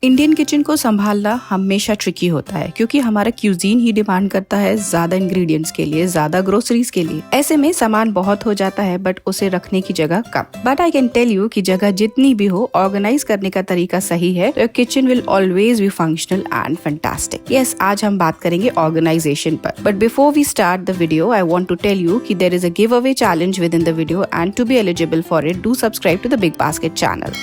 Indian kitchen को संभालना हमेशा ट्रिकी होता है क्योंकि हमारा क्यूजीन ही डिमांड करता है ज्यादा इंग्रेडिएंट्स के लिए, ज्यादा ग्रोसरीज के लिए। ऐसे में सामान बहुत हो जाता है बट उसे रखने की जगह कम। But I can tell you कि जगह जितनी भी हो, ऑर्गेनाइज करने का तरीका सही है तो kitchen will always be functional and fantastic. Yes, आज हम बात करेंगे ऑर्गेनाइजेशन पर। But before we start the video I want to tell you कि there is a giveaway challenge within the video and to be eligible for it do subscribe to the Big Basket channel.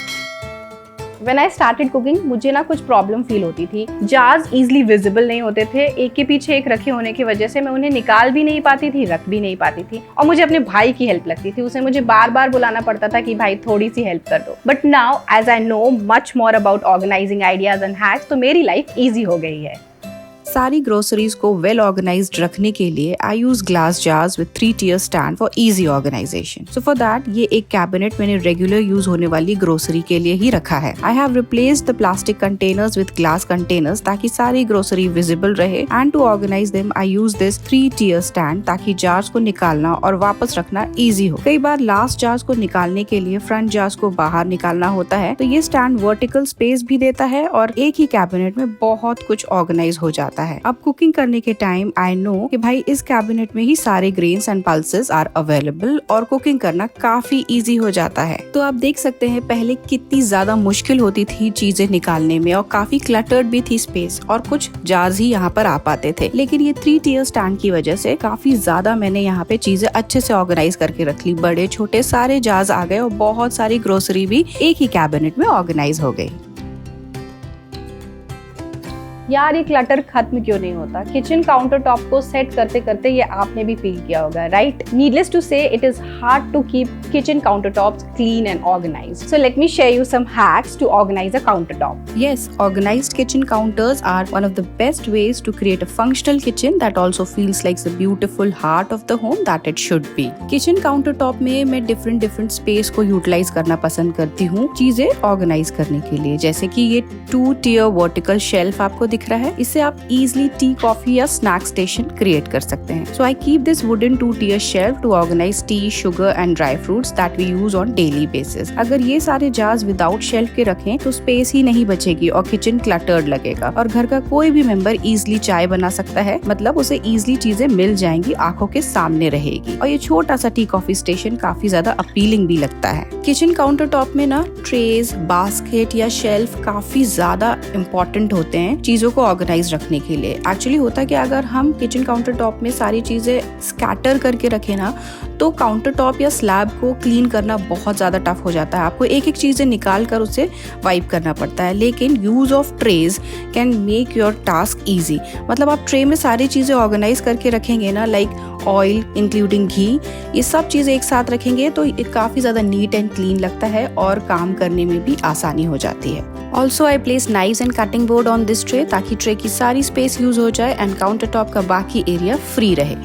When I started cooking, मुझे ना कुछ problem feel होती थी। Jars easily visible नहीं होते थे, एक के पीछे एक रखे होने की वजह से मैं उन्हें निकाल भी नहीं पाती थी, रख भी नहीं पाती थी। और मुझे अपने भाई की हेल्प लगती थी, उसे मुझे बार बार बुलाना पड़ता था कि भाई थोड़ी सी हेल्प कर दो। But now as I know much more about organizing ideas and hacks, तो मेरी लाइफ ईजी हो गई है। सारी ग्रोसरीज को वेल ऑर्गेनाइज्ड रखने के लिए I use glass jars with 3 tier stand for easy organisation. So for that ये एक कैबिनेट मैंने रेगुलर यूज होने वाली ग्रोसरी के लिए ही रखा है। I have replaced the plastic containers with glass containers ताकि सारी ग्रोसरी विजिबल रहे। And to organize them I use this 3 tier stand ताकि जार्स को निकालना और वापस रखना इजी हो। कई बार लास्ट जार्स को निकालने के लिए फ्रंट जार्स को बाहर निकालना होता है, तो ये स्टैंड वर्टिकल स्पेस भी देता है और एक ही कैबिनेट में बहुत कुछ ऑर्गेनाइज हो जाता है। अब कुकिंग करने के टाइम आई नो कि भाई इस कैबिनेट में ही सारे grains and pulses are available और कुकिंग करना काफी इजी हो जाता है। तो आप देख सकते हैं पहले कितनी ज्यादा मुश्किल होती थी चीजें निकालने में और काफी क्लटर्ड भी थी स्पेस और कुछ जार्स ही यहाँ पर आ पाते थे। लेकिन ये 3 tier स्टैंड की वजह से काफी ज्यादा मैंने यहाँ पे चीजें अच्छे से ऑर्गेनाइज करके रख ली। बड़े छोटे सारे जार्स आ गए और बहुत सारी ग्रोसरी भी एक ही कैबिनेट में ऑर्गेनाइज हो गई। यार ये क्लटर खत्म क्यों नहीं होता? किचन काउंटर टॉप को सेट करते करते ये आपने भी फील किया होगा, right? Needless to say it is hard to keep kitchen counter tops clean and organized. So let me share you some hacks to organize a counter top. Yes, organized kitchen counters are one of the best ways to create a functional kitchen that also feels like the beautiful heart of the home that it should be. Kitchen countertop में मैं different space को utilize करना पसंद करती हूँ चीजें organize करने के लिए। जैसे कि ये 2 tier vertical shelf आपको दिख रहा है, इससे आप easily टी, कॉफी या स्नैक स्टेशन क्रिएट कर सकते हैं। So I keep this wooden 2 tier shelf to organize tea, sugar and dry fruits that we use on daily basis. अगर ये सारे जार्स विदाउट शेल्फ के रखें तो स्पेस ही नहीं बचेगी और किचन क्लटर्ड लगेगा और घर का कोई भी मेंबर इजीली चाय बना सकता है, मतलब उसे इजीली चीजें मिल जाएंगी, आंखों के सामने रहेगी। और ये छोटा सा टी कॉफी स्टेशन काफी ज्यादा अपीलिंग भी लगता है। किचन काउंटर टॉप में ना ट्रेज, बास्केट या शेल्फ काफी ज्यादा इम्पोर्टेंट होते हैं चीजों को ऑर्गेनाइज रखने के लिए। एक्चुअली होता कि अगर हम किचन काउंटर टॉप में सारी चीजें स्कैटर करके रखें ना तो काउंटर टॉप या स्लैब को क्लीन करना बहुत ज्यादा टफ हो जाता है। आपको एक एक चीजें निकाल कर उसे वाइप करना पड़ता है। लेकिन use of trays can make your task easy. मतलब आप ट्रे में सारी चीजें ऑर्गेनाइज करके रखेंगे ना, लाइक ऑयल इंक्लूडिंग घी, ये सब चीजें एक साथ रखेंगे तो काफी ज्यादा नीट एंड क्लीन लगता है और काम करने में भी आसानी हो जाती है। Also I place knifes and cutting board on this tray ताकि ट्रे की सारी स्पेस यूज हो जाए एंड काउंटर टॉप का बाकी एरिया फ्री रहे।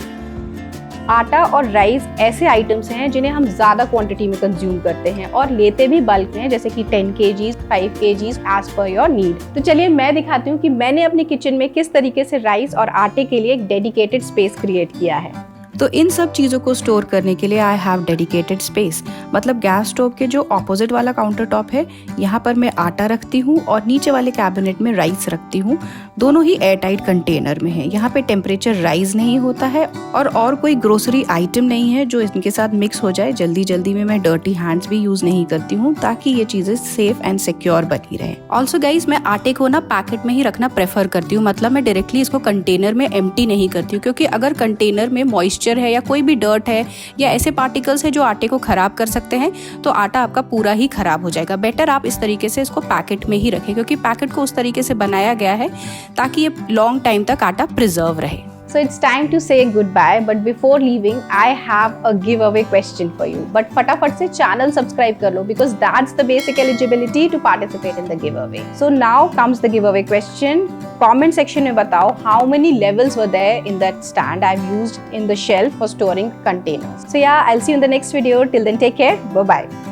आटा और राइस ऐसे आइटम्स हैं जिन्हें हम ज्यादा क्वांटिटी में कंज्यूम करते हैं और लेते भी बल्क में, जैसे कि 10 kgs, 5 kgs as per your need. तो चलिए मैं दिखाती हूँ कि मैंने अपने किचन में किस तरीके से राइस और आटे के लिए एक डेडिकेटेड स्पेस क्रिएट किया है। तो इन सब चीजों को स्टोर करने के लिए आई हैव डेडिकेटेड स्पेस। मतलब गैस स्टोव के जो ऑपोजिट वाला काउंटर टॉप है, यहाँ पर मैं आटा रखती हूँ और नीचे वाले कैबिनेट में राइस रखती हूँ। दोनों ही एयर टाइट कंटेनर में है। यहाँ पे टेम्परेचर राइज नहीं होता है और कोई ग्रोसरी आइटम नहीं है जो इनके साथ मिक्स हो जाए। जल्दी में मैं डर्टी हैंड्स भी यूज नहीं करती हूँ ताकि ये चीजें सेफ एंड सिक्योर बनी रहे। ऑल्सो गाइज, मैं आटे को ना पैकेट में ही रखना प्रेफर करती हूँ। मतलब मैं डायरेक्टली इसको कंटेनर में एम्प्टी नहीं करती हूँ, क्योंकि अगर कंटेनर में मॉइस्चर है या कोई भी डर्ट है या ऐसे पार्टिकल्स है जो आटे को खराब कर सकते हैं तो आटा आपका पूरा ही खराब हो जाएगा। बेटर आप इस तरीके से इसको पैकेट में ही रखें, क्योंकि पैकेट को उस तरीके से बनाया गया है ताकि ये लॉन्ग टाइम तक आटा प्रिजर्व रहे। So it's time to say goodbye, but before leaving, I have a giveaway question for you. But फटाफट से channel subscribe कर लो because that's the basic eligibility to participate in the giveaway. So now comes the giveaway question. Comment section में बताओ how many levels were there in that stand I've used in the shelf for storing containers. So yeah, I'll see you in the next video. Till then, take care. Bye bye.